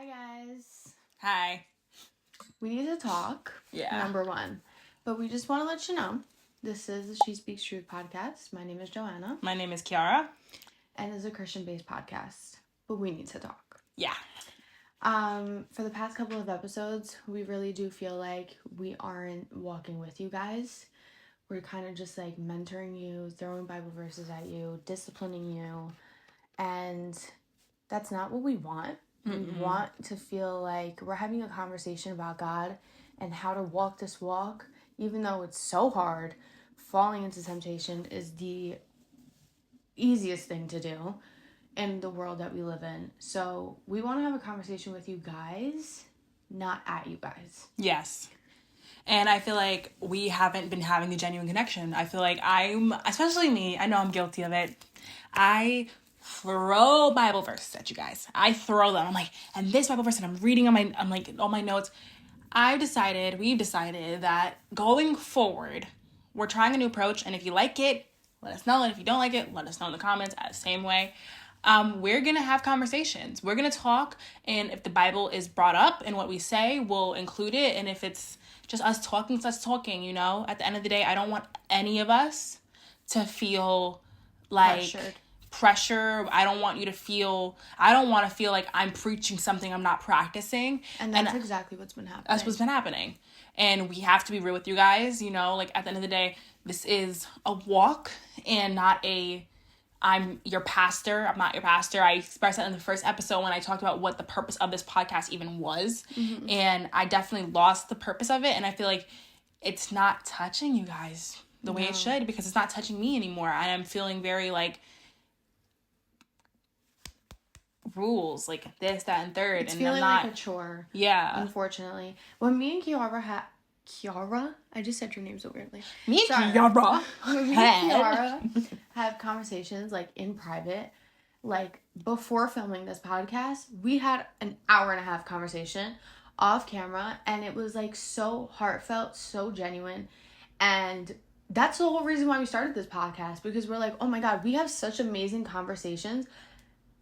Hi, guys. Hi. We need to talk. Yeah. Number one. But we just want to let you know, this is the She Speaks Truth podcast. My name is Joanna. My name is Kiara. And it's a Christian-based podcast. But we need to talk. Yeah. For the past couple of episodes, we really do feel like we aren't walking with you guys. We're kind of just like mentoring you, throwing Bible verses at you, disciplining you. And that's not what we want. We want to feel like we're having a conversation about God and how to walk this walk, even though it's so hard. Falling into temptation is the easiest thing to do in the world that we live in. So we want to have a conversation with you guys, not at you guys. Yes. And I feel like we haven't been having the genuine connection. I feel like especially me, I know I'm guilty of it. I throw Bible verses at you guys. I throw them. I'm like, and this Bible verse, and I'm reading I'm like, all my notes. We've decided that going forward, we're trying a new approach. And if you like it, let us know. And if you don't like it, let us know in the comments. The same way. We're going to have conversations. We're going to talk. And if the Bible is brought up and what we say, we'll include it. And if it's just us talking, it's us talking, you know. At the end of the day, I don't want any of us to feel like pressure. I don't want to feel like I'm preaching something I'm not practicing. And that's exactly what's been happening. That's what's been happening. And we have to be real with you guys, you know, like at the end of the day, this is a walk and not I'm your pastor. I'm not your pastor. I expressed that in the first episode when I talked about what the purpose of this podcast even was. Mm-hmm. And I definitely lost the purpose of it. And I feel like it's not touching you guys the way it should, because it's not touching me anymore. And I'm feeling very like rules, like this, that, and third. It's feeling like a chore. Yeah. Unfortunately. When me and Kiara I just said your name so weirdly. When me and Kiara have conversations, like, in private, like, before filming this podcast, we had an hour and a half conversation off camera, and it was, like, so heartfelt, so genuine, and that's the whole reason why we started this podcast, because we're like, oh my God, we have such amazing conversations.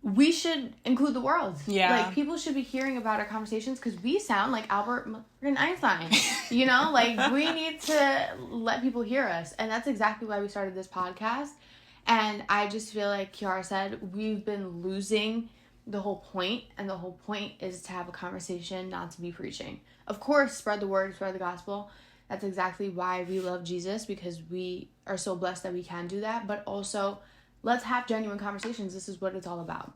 We should include the world. Yeah. Like, people should be hearing about our conversations because we sound like Albert and Einstein. You know? Like, we need to let people hear us. And that's exactly why we started this podcast. And I just feel like Kiara said, we've been losing the whole point. And the whole point is to have a conversation, not to be preaching. Of course, spread the word, spread the gospel. That's exactly why we love Jesus, because we are so blessed that we can do that. But also, let's have genuine conversations. This is what it's all about.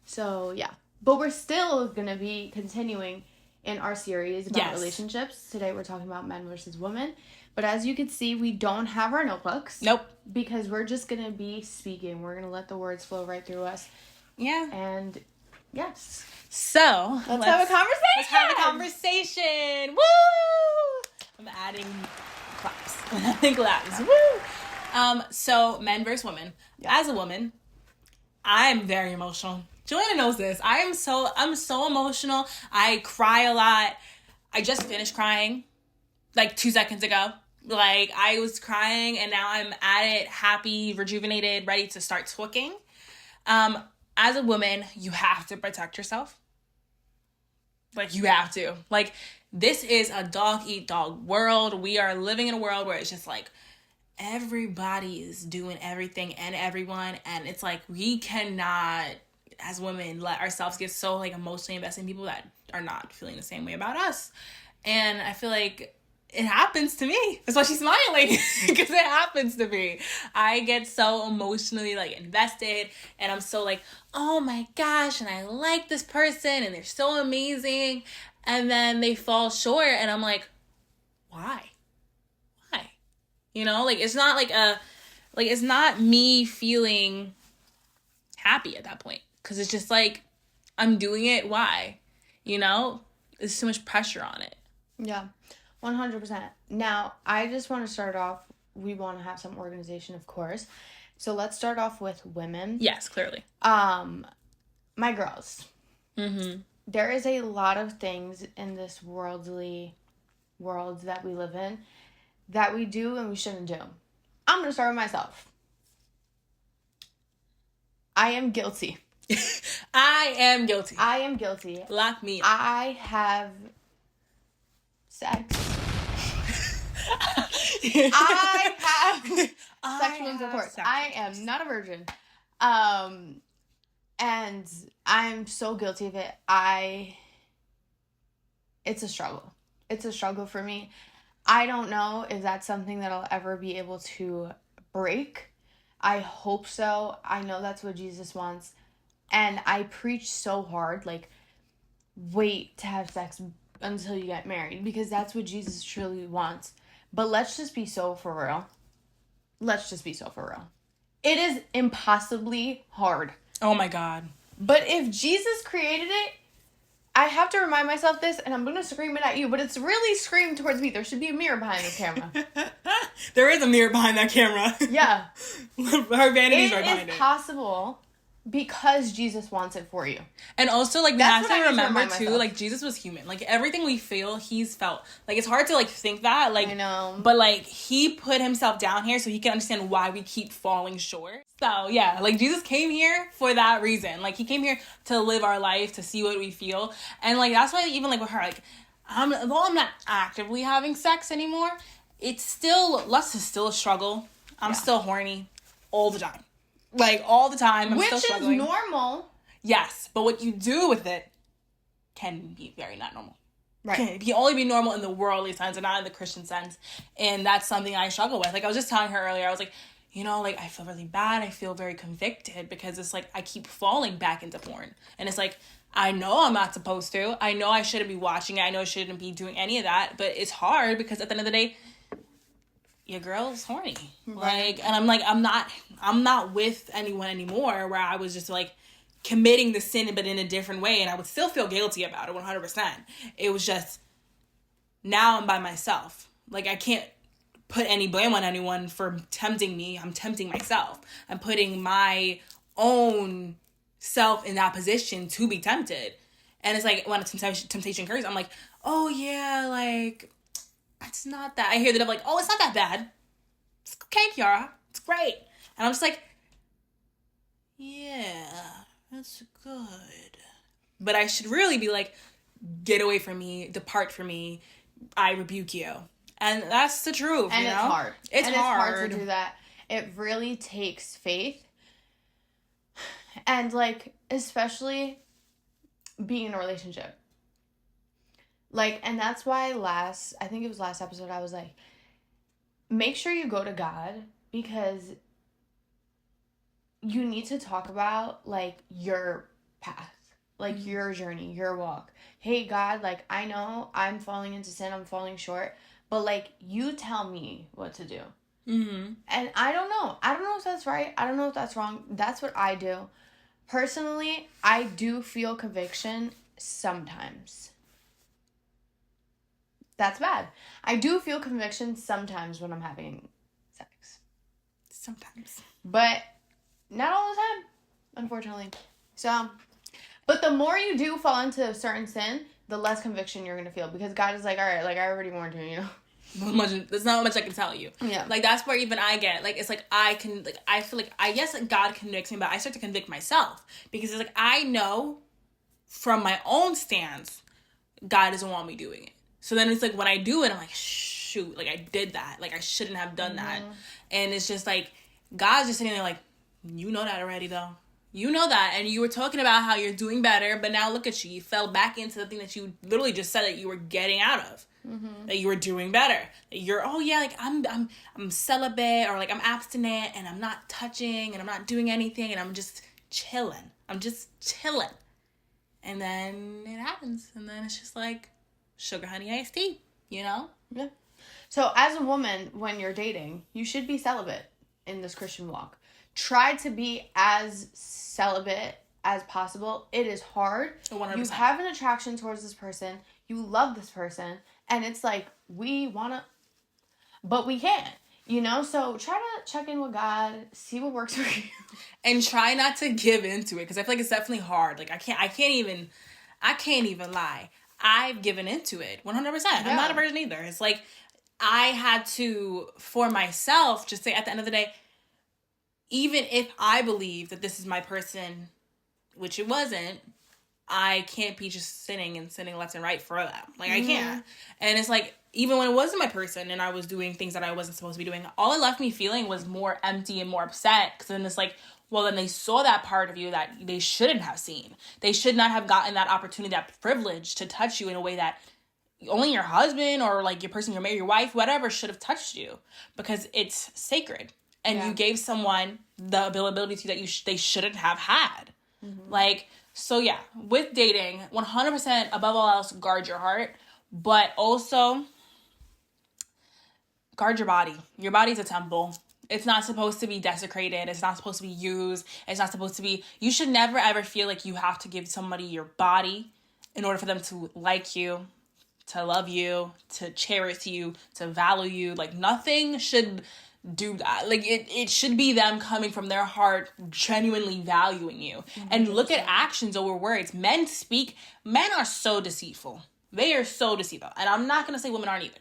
So, yeah. But we're still going to be continuing in our series about relationships. Today we're talking about men versus women. But as you can see, we don't have our notebooks. Nope. Because we're just going to be speaking. We're going to let the words flow right through us. Yeah. And, yes. So, let's have a conversation. Let's have a conversation. Woo! I'm adding claps. Woo! So men versus women. Yeah. As a woman, I'm very emotional. Joanna knows this. I'm so emotional. I cry a lot. I just finished crying like 2 seconds ago. Like, I was crying and now I'm at it, happy, rejuvenated, ready to start talking. As a woman, you have to protect yourself. Like, you have to. Like, this is a dog-eat-dog world. We are living in a world where it's just like, everybody is doing everything and everyone, and it's like we cannot, as women, let ourselves get so like emotionally invested in people that are not feeling the same way about us. And I feel like it happens to me. That's why she's smiling, because it happens to me. I get so emotionally like invested, and I'm so like, oh my gosh, and I like this person and they're so amazing, and then they fall short and I'm like, why? You know, like, it's not it's not me feeling happy at that point. Because it's just like, I'm doing it. Why? You know, there's so much pressure on it. Yeah, 100%. Now, I just want to start off, we want to have some organization, of course. So let's start off with women. Yes, clearly. My girls. Mm-hmm. There is a lot of things in this worldly world that we live in that we do and we shouldn't do. I'm going to start with myself. I am guilty. I am guilty. I am guilty. Lock me up. I have sex. I have sexual intercourse. I am not a virgin. And I'm so guilty of it. It's a struggle. It's a struggle for me. I don't know if that's something that I'll ever be able to break. I hope so. I know that's what Jesus wants. And I preach so hard, like, wait to have sex until you get married, because that's what Jesus truly wants. But let's just be so for real. Let's just be so for real. It is impossibly hard. Oh my God. But if Jesus created it, I have to remind myself this, and I'm going to scream it at you, but it's really screamed towards me. There should be a mirror behind this camera. There is a mirror behind that camera. Yeah. Her vanity's right behind it. It is possible because Jesus wants it for you. And also, like, we That's have to remember, too, myself. like, Jesus was human. Like, everything we feel, he's felt. Like, it's hard to, like, think that. Like, I know. But, like, he put himself down here so he can understand why we keep falling short. So, yeah, like, Jesus came here for that reason. Like, he came here to live our life, to see what we feel. And, like, that's why even, like, with her, like, though I'm not actively having sex anymore, it's still, lust is still a struggle. I'm still horny all the time. Like, all the time. I'm still struggling. Which is normal. Yes, but what you do with it can be very not normal. Right. It can only be normal in the worldly sense and not in the Christian sense. And that's something I struggle with. Like, I was just telling her earlier, I was like, you know, like, I feel really bad. I feel very convicted because it's like I keep falling back into porn. And it's like, I know I'm not supposed to. I know I shouldn't be watching it. I know I shouldn't be doing any of that. But it's hard because at the end of the day, your girl's horny. Right. Like, and I'm like, I'm not with anyone anymore where I was just like committing the sin but in a different way, and I would still feel guilty about it 100%. It was just, now I'm by myself. Like, I can't put any blame on anyone for tempting me. I'm tempting myself. I'm putting my own self in that position to be tempted. And it's like, when a temptation occurs, I'm like, oh yeah, like, it's not that. I hear that I'm like, oh, it's not that bad. It's okay, Kiara. It's great. And I'm just like, yeah, that's good. But I should really be like, get away from me, depart from me, I rebuke you. And that's the truth, and you know? it's hard. It's hard to do that. It really takes faith. And, like, especially being in a relationship. Like, and that's why I think it was last episode, I was like, make sure you go to God, because you need to talk about, like, your path, like, your journey, your walk. Hey, God, like, I know I'm falling into sin, I'm falling short, but, like, you tell me what to do. Mm-hmm. And I don't know. I don't know if that's right. I don't know if that's wrong. That's what I do. Personally, I do feel conviction sometimes. That's bad. I do feel conviction sometimes when I'm having sex. Sometimes. But not all the time, unfortunately. So, but the more you do fall into a certain sin, the less conviction you're going to feel. Because God is like, all right, like, I already warned you, you know? There's not much I can tell you. Yeah. Like, that's where even I get, like, it's like I can, like, I feel like, yes, like, God convicts me, but I start to convict myself. Because it's like, I know from my own stance, God doesn't want me doing it. So then it's like, when I do it, I'm like, shoot, like, I did that. Like, I shouldn't have done that. And it's just like, God's just sitting there like, you know that already, though. You know that. And you were talking about how you're doing better, but now look at you. You fell back into the thing that you literally just said that you were getting out of. Mm-hmm. That you were doing better. That you're, oh yeah, like, I'm celibate, or like, I'm abstinent, and I'm not touching, and I'm not doing anything, and I'm just chilling. I'm just chilling. And then it happens. And then it's just like, sugar, honey, iced tea, you know? Yeah. So as a woman, when you're dating, you should be celibate in this Christian walk. Try to be as celibate as possible. It is hard. 100%. You have an attraction towards this person. You love this person. And it's like, we want to, but we can't, you know? So try to check in with God, see what works for you. And try not to give into it, because I feel like it's definitely hard. Like, I can't even lie. I've given into it 100%. Yeah. I'm not a virgin either. It's like, I had to, for myself, just say at the end of the day, even if I believe that this is my person, which it wasn't, I can't be just sinning left and right for them. Like, I can't. And it's like, even when it wasn't my person and I was doing things that I wasn't supposed to be doing, all it left me feeling was more empty and more upset. Because then it's like, well, then they saw that part of you that they shouldn't have seen. They should not have gotten that opportunity, that privilege to touch you in a way that only your husband or like your person you're married, your wife, whatever, should have touched you, because it's sacred. And you gave someone the ability to that they shouldn't have had. Like, so yeah, with dating, 100% above all else, guard your heart, but also guard your body. Your body's a temple. It's not supposed to be desecrated. It's not supposed to be used. It's not supposed to be, you should never ever feel like you have to give somebody your body in order for them to like you, to love you, to cherish you, to value you. Like, nothing should do that. Like, it should be them coming from their heart, genuinely valuing you. And look at actions over words. Men are so deceitful. They are so deceitful. And I'm not going to say women aren't either.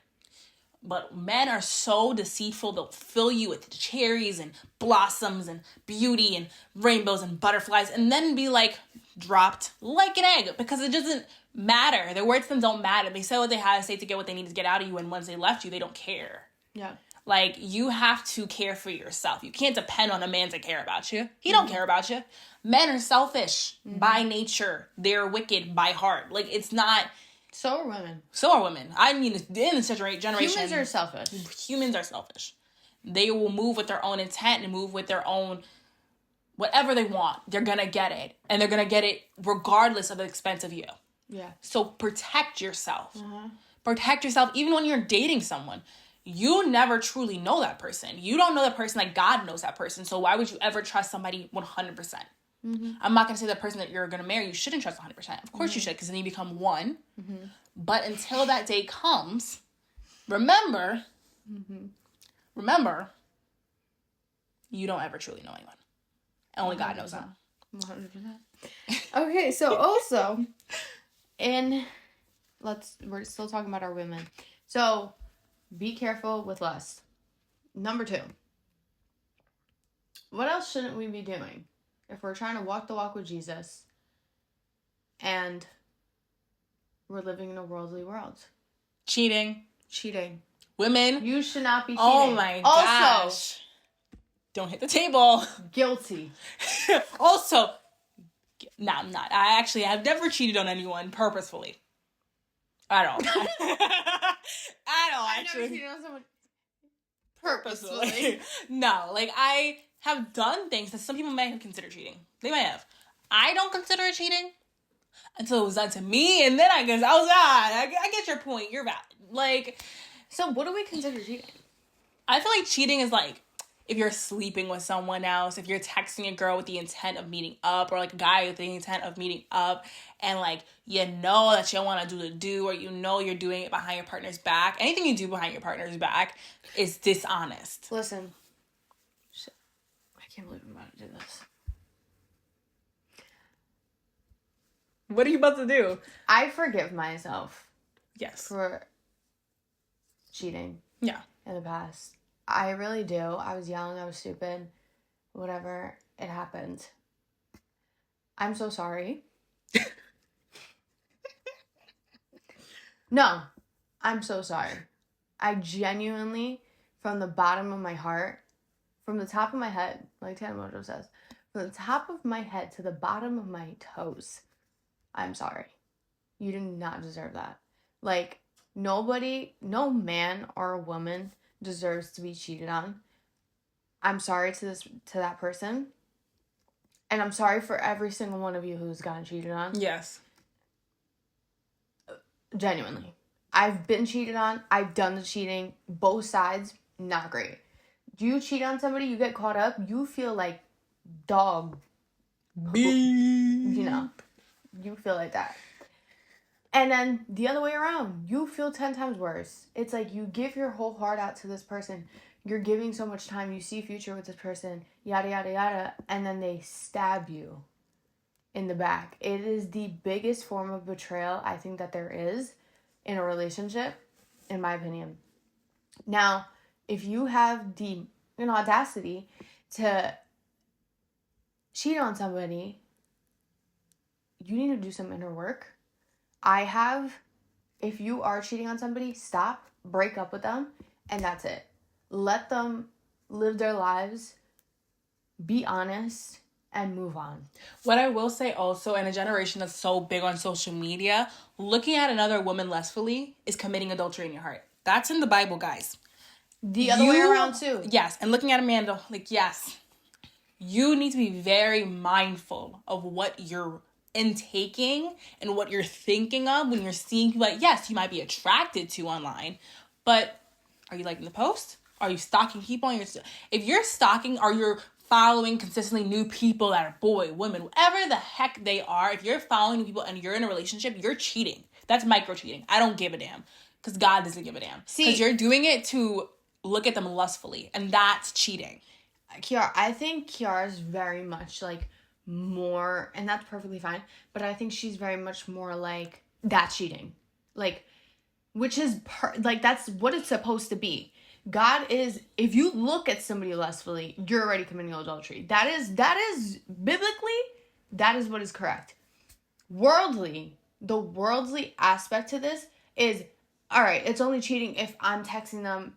But men are so deceitful. They'll fill you with cherries and blossoms and beauty and rainbows and butterflies, and then be like, dropped like an egg, because it doesn't matter. Their words to them don't matter. They say what they have to say to get what they need to get out of you, and once they left you, they don't care. Yeah. Like, you have to care for yourself. You can't depend on a man to care about you. He don't care about you. Men are selfish by nature. They're wicked by heart. Like, it's not... So are women. So are women. I mean, in this generation... Humans are selfish. Humans are selfish. They will move with their own intent and move with their own... Whatever they want, they're going to get it. And they're going to get it regardless of the expense of you. Yeah. So protect yourself. Protect yourself even when you're dating someone. You never truly know that person. You don't know that person like God knows that person. So why would you ever trust somebody 100%? I'm not going to say the person that you're going to marry, you shouldn't trust 100%. Of course you should, because then you become one. But until that day comes, remember, you don't ever truly know anyone. Only God knows that. 100%. Okay, so also, we're still talking about our women. So, be careful with lust. Number 2. What else shouldn't we be doing if we're trying to walk the walk with Jesus and we're living in a worldly world? Cheating. Women. You should not be cheating. Oh my gosh. Also, don't hit the table. Guilty. Also, no, I'm not. I've never cheated on anyone purposefully. At all. I've never cheated on someone purposefully. No, like, I have done things that some people might have considered cheating. They might have. I don't consider it cheating until it was done to me, and then I guess I get your point. You're valid. Like, so what do we consider cheating? I feel like cheating is like, if you're sleeping with someone else, if you're texting a girl with the intent of meeting up, or like a guy with the intent of meeting up, and like, you know that you don't want to do the do, or you know you're doing it behind your partner's back. Anything you do behind your partner's back is dishonest. Listen. Shit. I can't believe I'm about to do this. What are you about to do? I forgive myself. Yes. For cheating. Yeah. In the past. I really do. I was young. I was stupid. Whatever. It happened. I'm so sorry. No. I'm so sorry. I genuinely, from the bottom of my heart, from the top of my head, like Tana Mojo says, from the top of my head to the bottom of my toes, I'm sorry. You do not deserve that. Like, nobody, no man or woman deserves to be cheated on. I'm sorry to that person. And I'm sorry for every single one of you who's gotten cheated on. Yes. Genuinely. I've been cheated on. I've done the cheating. Both sides, not great. You cheat on somebody, you get caught up, you feel like dog. Beep. You know. You feel like that. And then the other way around, you feel 10 times worse. It's like you give your whole heart out to this person. You're giving so much time. You see future with this person, yada, yada, yada. And then they stab you in the back. It is the biggest form of betrayal I think that there is in a relationship, in my opinion. Now, if you have the audacity to cheat on somebody you need to do some inner work. If you are cheating on somebody, stop, break up with them, and that's it. Let them live their lives, be honest, and move on. What I will say also, in a generation that's so big on social media, looking at another woman lustfully is committing adultery in your heart. That's in the Bible, guys. The other way around, too. Yes, and looking at Amanda, like, yes. You need to be very mindful of what you're intaking and what you're thinking of when you're seeing people that, yes, you might be attracted to online, but are you liking the post? Are you stalking people on your... If you're stalking or you're following consistently new people that are boy, women, whatever the heck they are, if you're following new people and you're in a relationship, you're cheating. That's micro cheating. I don't give a damn because God doesn't give a damn. Because you're doing it to look at them lustfully, and that's cheating. Kiara, I think Kiara's very much like more, and that's perfectly fine, but I think she's very much more like that's cheating. Like, which is like that's what it's supposed to be. God is, if you look at somebody lustfully, you're already committing adultery. That is biblically, that is what is correct. The worldly aspect to this is, all right, it's only cheating if I'm texting them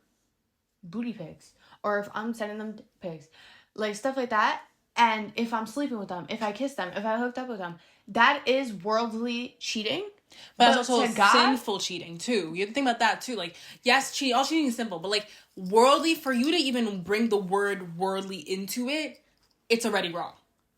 booty pics or if I'm sending them pics, like stuff like that. And if I'm sleeping with them, if I kiss them, if I hooked up with them, that is worldly cheating. But it's also sinful cheating, too. You have to think about that, too. Like, yes, all cheating is simple. But, like, worldly, for you to even bring the word worldly into it, it's already wrong.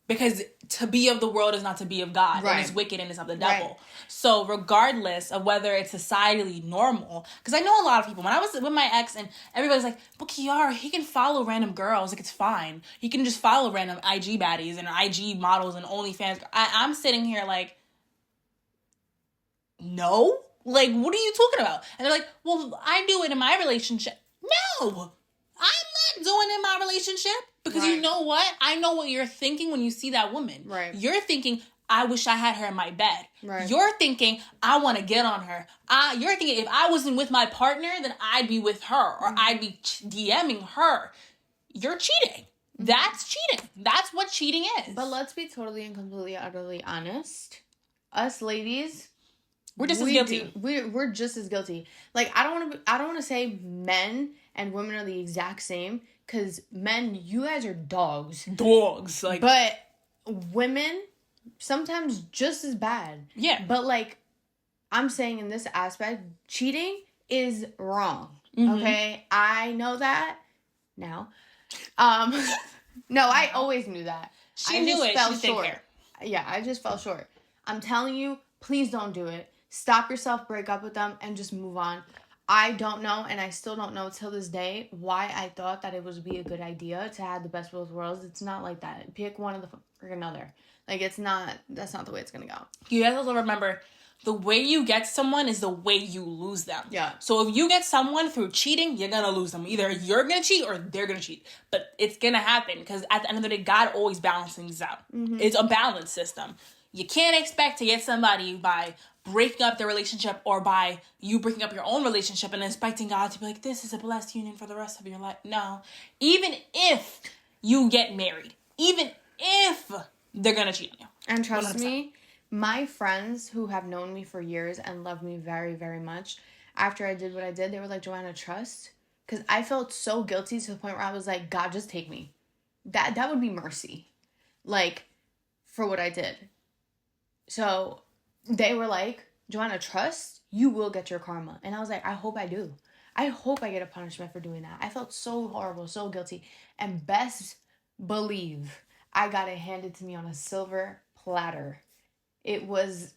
Because to be of the world is not to be of God. Right. And it's wicked and it's of the devil. Right. So, regardless of whether it's societally normal, because I know a lot of people, when I was with my ex and everybody's like, but Kiara, he can follow random girls. Like, it's fine. He can just follow random IG baddies and IG models and OnlyFans. I'm sitting here like, no? Like, what are you talking about? And they're like, well, I do it in my relationship. No! I'm not doing it in my relationship. Because You know what? I know what you're thinking when you see that woman. Right. You're thinking, I wish I had her in my bed. Right. You're thinking, I want to get on her. You're thinking, if I wasn't with my partner, then I'd be with her. Or I'd be DMing her. You're cheating. That's cheating. That's what cheating is. But let's be totally and completely, utterly honest. Us ladies... We're just as guilty. We're just as guilty. Like, I don't want to say men and women are the exact same, because men, you guys are dogs. Dogs. Like, but women, sometimes just as bad. Yeah. But, like, I'm saying in this aspect, cheating is wrong. Mm-hmm. Okay? I know that now. No, I always knew that. She knew it. She didn't care. Yeah, I just fell short. I'm telling you, please don't do it. Stop yourself, break up with them, and just move on. I don't know, and I still don't know till this day, why I thought that it would be a good idea to have the best of both worlds. It's not like that. Pick one of the or another. Like, that's not the way it's gonna go. You guys also remember, the way you get someone is the way you lose them. Yeah. So if you get someone through cheating, you're gonna lose them. Either you're gonna cheat or they're gonna cheat. But it's gonna happen, because at the end of the day, God always balances things out. Mm-hmm. It's a balance system. You can't expect to get somebody by breaking up their relationship or by you breaking up your own relationship and expecting God to be like, this is a blessed union for the rest of your life. No. Even if you get married, even if they're going to cheat on you. And trust 100%. Me, my friends who have known me for years and love me very, very much, after I did what I did, they were like, Joanna, trust. Because I felt so guilty to the point where I was like, God, just take me. That would be mercy. Like, for what I did. So they were like, Joanna, trust, you will get your karma. And I was like, I hope I do. I hope I get a punishment for doing that. I felt so horrible, so guilty. And best believe I got it handed to me on a silver platter. It was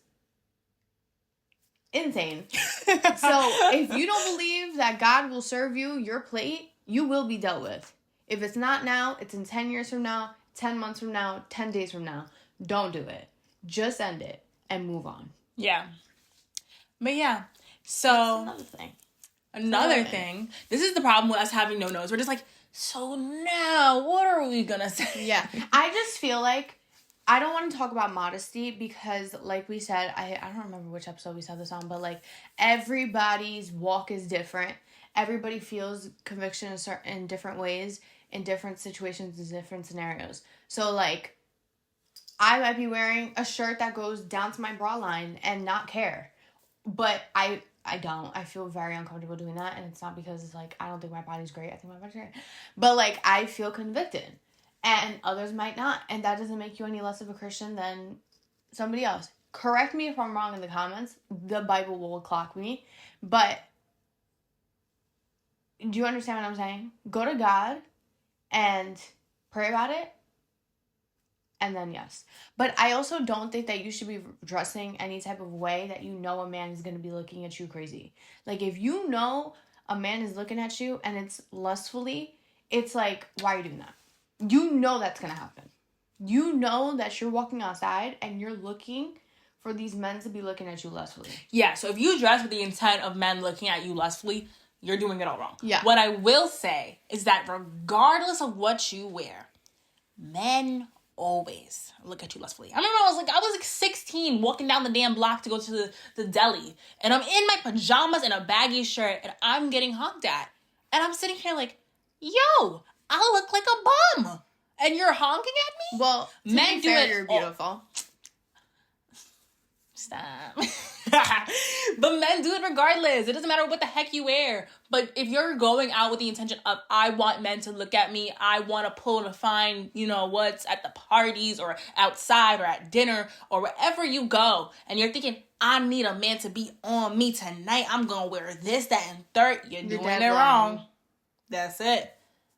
insane. So if you don't believe that God will serve you your plate, you will be dealt with. If it's not now, it's in 10 years from now, 10 months from now, 10 days from now. Don't do it. Just end it and move on. Yeah. But yeah. So another thing. This is the problem with us having no nose. We're just like, so now what are we gonna say? Yeah. I just feel like I don't want to talk about modesty because, like we said, I don't remember which episode we said this on, but like everybody's walk is different. Everybody feels conviction in different ways, in different situations, in different scenarios. So like, I might be wearing a shirt that goes down to my bra line and not care. But I don't. I feel very uncomfortable doing that. And it's not because it's like, I don't think my body's great. I think my body's great. But like, I feel convicted. And others might not. And that doesn't make you any less of a Christian than somebody else. Correct me if I'm wrong in the comments. The Bible will clock me. But do you understand what I'm saying? Go to God and pray about it. And then yes. But I also don't think that you should be dressing any type of way that you know a man is going to be looking at you crazy. Like, if you know a man is looking at you and it's lustfully, it's like, why are you doing that? You know that's going to happen. You know that you're walking outside and you're looking for these men to be looking at you lustfully. Yeah, so if you dress with the intent of men looking at you lustfully, you're doing it all wrong. Yeah. What I will say is that regardless of what you wear, men always look at you lustfully. I remember I was like 16 walking down the damn block to go to the deli, and I'm in my pajamas and a baggy shirt and I'm getting honked at. And I'm sitting here like, yo, I look like a bum. And you're honking at me? Well, men do it. You're beautiful. Stop. But men do it regardless. It doesn't matter what the heck you wear. But if you're going out with the intention of, I want men to look at me, I want to pull and find, what's at the parties or outside or at dinner or wherever you go, and you're thinking, I need a man to be on me tonight, I'm going to wear this, that, and third, you're doing it wrong. That's it.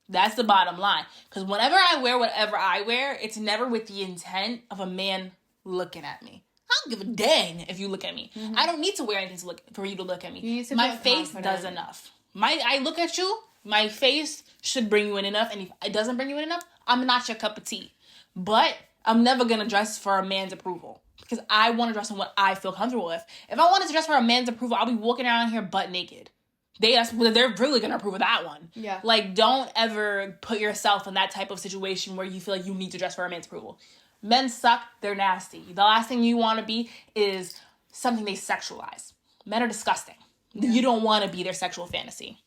That's the bottom line. Because whenever I wear whatever I wear, it's never with the intent of a man looking at me. I don't give a dang if you look at me. Mm-hmm. I don't need to wear anything for you to look at me. My face does enough. I look at you, my face should bring you in enough, and if it doesn't bring you in enough, I'm not your cup of tea. But I'm never going to dress for a man's approval because I want to dress in what I feel comfortable with. If I wanted to dress for a man's approval, I'll be walking around here butt naked. They're really going to approve of that one. Yeah. Like, don't ever put yourself in that type of situation where you feel like you need to dress for a man's approval. Men suck. They're nasty. The last thing you want to be is something they sexualize. Men are disgusting. Yeah. You don't want to be their sexual fantasy.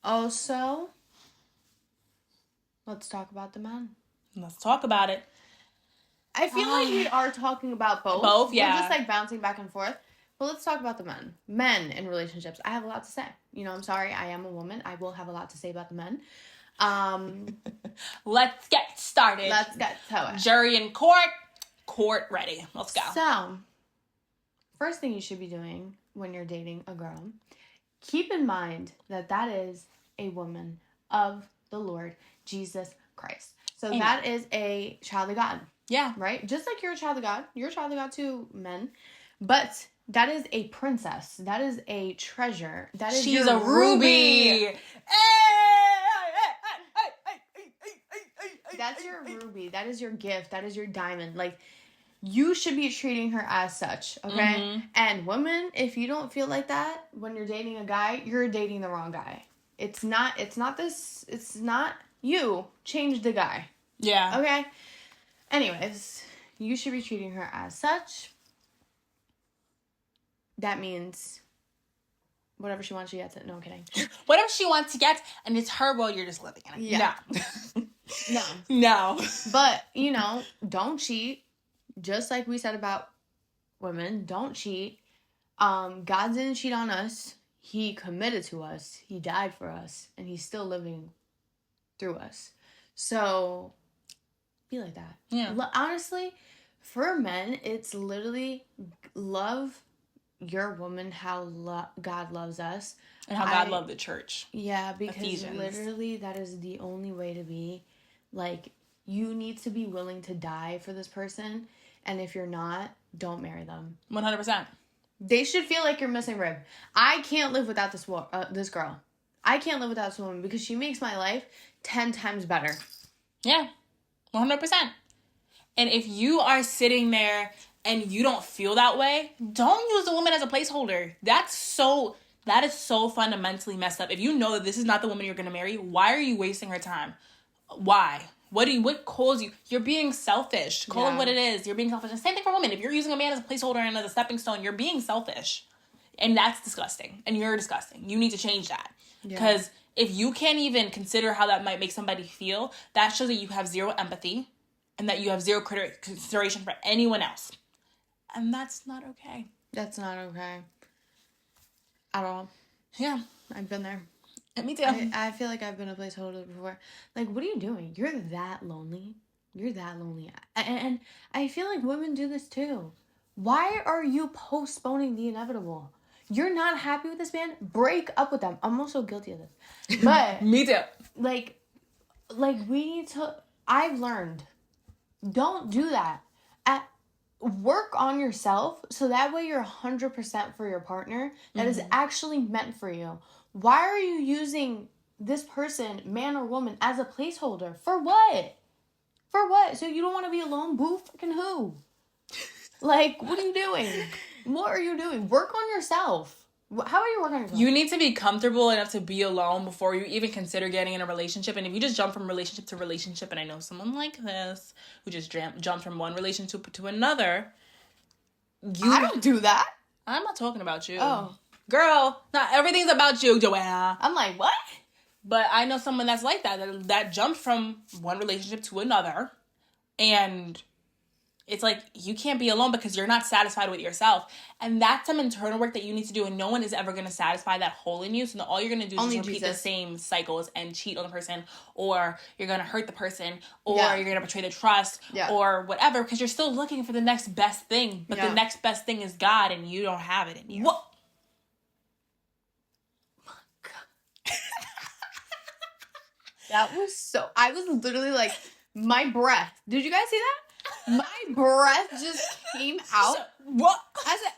Also, let's talk about the men. Let's talk about it. I feel like we are talking about both. Both, yeah. We're just like bouncing back and forth. But let's talk about the men. Men in relationships. I have a lot to say. I'm sorry. I am a woman. I will have a lot to say about the men. Let's get started. Let's get to it. Jury in court. Court ready. Let's go. So, first thing you should be doing when you're dating a girl, keep in mind that is a woman of the Lord Jesus Christ. So Amen. That is a child of God. Yeah. Right? Just like you're a child of God. You're a child of God too, men. But that is a princess. That is a treasure. She's a ruby. That's your ruby. That is your gift. That is your diamond. Like, you should be treating her as such, okay? Mm-hmm. And women, if you don't feel like that when you're dating a guy, you're dating the wrong guy. It's not you. Change the guy. Yeah. Okay? Anyways, you should be treating her as such. That means whatever she wants, she gets it. No, I'm kidding. Whatever she wants to get, and it's her world, you're just living in it. Yeah. No. No. But, don't cheat. Just like we said about women, don't cheat. God didn't cheat on us. He committed to us. He died for us. And he's still living through us. So, be like that. Yeah. Honestly, for men, it's literally love your woman how God loves us. And how God loved the church. Yeah, because Ephesians. Literally that is the only way to be. Like, you need to be willing to die for this person. And if you're not, don't marry them. 100%. They should feel like you're missing rib. I can't live without this girl. I can't live without this woman because she makes my life 10 times better. Yeah. 100%. And if you are sitting there and you don't feel that way, don't use the woman as a placeholder. That is so fundamentally messed up. If you know that this is not the woman you're going to marry, why are you wasting her time? Why? What calls you? You're being selfish. Call it what it is. You're being selfish. And same thing for women. If you're using a man as a placeholder and as a stepping stone, you're being selfish. And that's disgusting. And you're disgusting. You need to change that. Because if you can't even consider how that might make somebody feel, that shows that you have zero empathy. and that you have zero consideration for anyone else. And that's not okay. That's not okay. At all. Yeah. I've been there. And me too. I feel like I've been a placeholder before. Like, what are you doing? You're that lonely. You're that lonely. And I feel like women do this too. Why are you postponing the inevitable? You're not happy with this man? Break up with them. I'm also guilty of this. But me too. Like we need to... I've learned. Don't do that. Work on yourself so that way you're 100% for your partner that is actually meant for you. Why are you using this person, man or woman, as a placeholder? For what? For what? So you don't want to be alone? Boo fucking who? Like, what are you doing? What are you doing? Work on yourself. How are you working on yourself? You need to be comfortable enough to be alone before you even consider getting in a relationship. And if you just jump from relationship to relationship, and I know someone like this who just jumped from one relationship to another. I don't do that. I'm not talking about you. Oh. Girl, not everything's about you, Joanna. I'm like, what? But I know someone that's like that jumped from one relationship to another. And it's like, you can't be alone because you're not satisfied with yourself. And that's some internal work that you need to do. And no one is ever going to satisfy that hole in you. So all you're going to do is just repeat the same cycles and cheat on the person. Or you're going to hurt the person. Or you're going to betray the trust. Or whatever. Because you're still looking for the next best thing. But the next best thing is God. And you don't have it in you. What? That was so... I was literally like, my breath. Did you guys see that? My breath just came out. What? I said,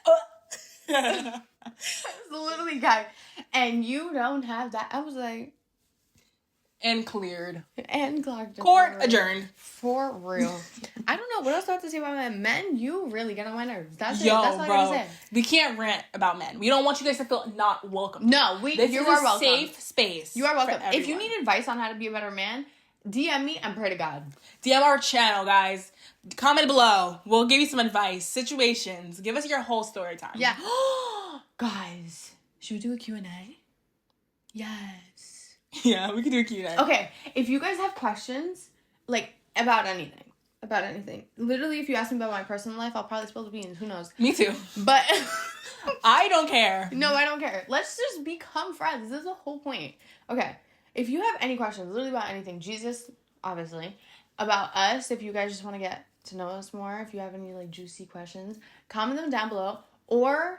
I was literally guy. And you don't have that. I was like... And cleared. And clocked. Court adjourned. For real. I don't know. What else do I have to say about men? Men, you really get on my nerves. That's it. Yo, That's all I bro, gotta say. we can't rant about men. We don't want you guys to feel not welcome. No, you are welcome. Safe space. You are welcome. If you need advice on how to be a better man, DM me and pray to God. DM our channel, guys. Comment below. We'll give you some advice, situations. Give us your whole story time. Yeah. Guys, should we do a Q&A? Yes. Yeah, we can do a Q&A. Okay, if you guys have questions, like, about anything. Literally, if you ask me about my personal life, I'll probably spill the beans. Who knows? Me too. But... I don't care. No, I don't care. Let's just become friends. This is the whole point. Okay, if you have any questions, literally about anything, Jesus, obviously, about us, if you guys just want to get to know us more, if you have any, like, juicy questions, comment them down below, or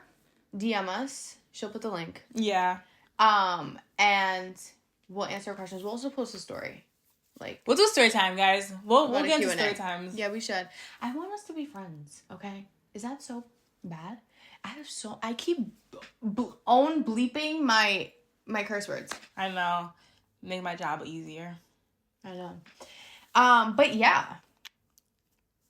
DM us. She'll put the link. Yeah. And we'll answer questions. We'll also post a story. Like, we'll do story time, guys. We'll get into story times. Yeah, we should. I want us to be friends, okay? Is that so bad? I keep bleeping my curse words. I know. Make my job easier. I know. But yeah.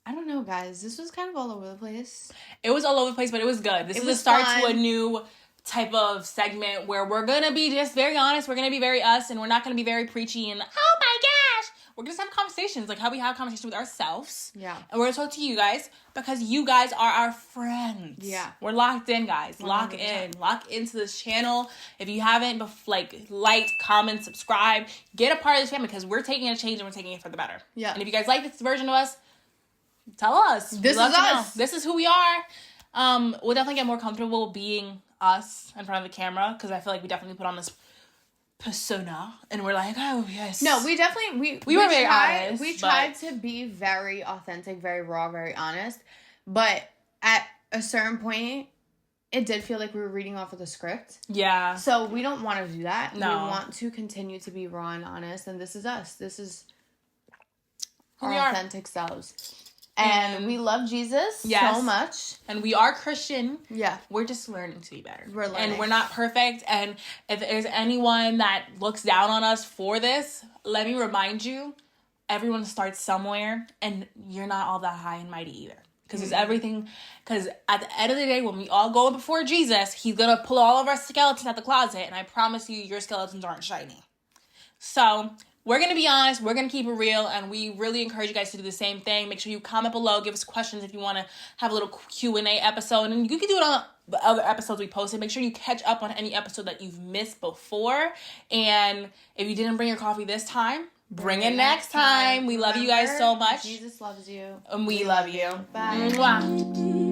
I don't know, guys. This was kind of all over the place. It was all over the place, but it was good. This is the start to a new type of segment where we're going to be just very honest. We're going to be very us, and we're not going to be very preachy and, oh my gosh. We're going to have conversations, like how we have conversations with ourselves. Yeah. And we're going to talk to you guys because you guys are our friends. Yeah. We're locked in, guys. 100%. Lock in. Lock into this channel. If you haven't, liked, comment, subscribe, get a part of this family because we're taking a change and we're taking it for the better. Yeah. And if you guys like this version of us, tell us. This is us. This is who we are. We'll definitely get more comfortable being us in front of the camera because I feel like we definitely put on this persona and we're like, oh yes. No, we definitely we were very honest. We tried to be very authentic, very raw, very honest, but at a certain point it did feel like we were reading off of the script. Yeah. So we don't want to do that. No. We want to continue to be raw and honest, and this is us. This is our authentic selves. And we love Jesus so much. And we are Christian. Yeah. We're just learning to be better. We're learning. And we're not perfect. And if there's anyone that looks down on us for this, let me remind you, everyone starts somewhere. And you're not all that high and mighty either. Because it's everything. Because at the end of the day, when we all go before Jesus, he's going to pull all of our skeletons out the closet. And I promise you, your skeletons aren't shiny. So we're going to be honest. We're going to keep it real. And we really encourage you guys to do the same thing. Make sure you comment below. Give us questions if you want to have a little Q&A episode. And you can do it on the other episodes we posted. Make sure you catch up on any episode that you've missed before. And if you didn't bring your coffee this time, Bring it next time. We love you guys so much. Jesus loves you. And we love you. Bye. Mwah.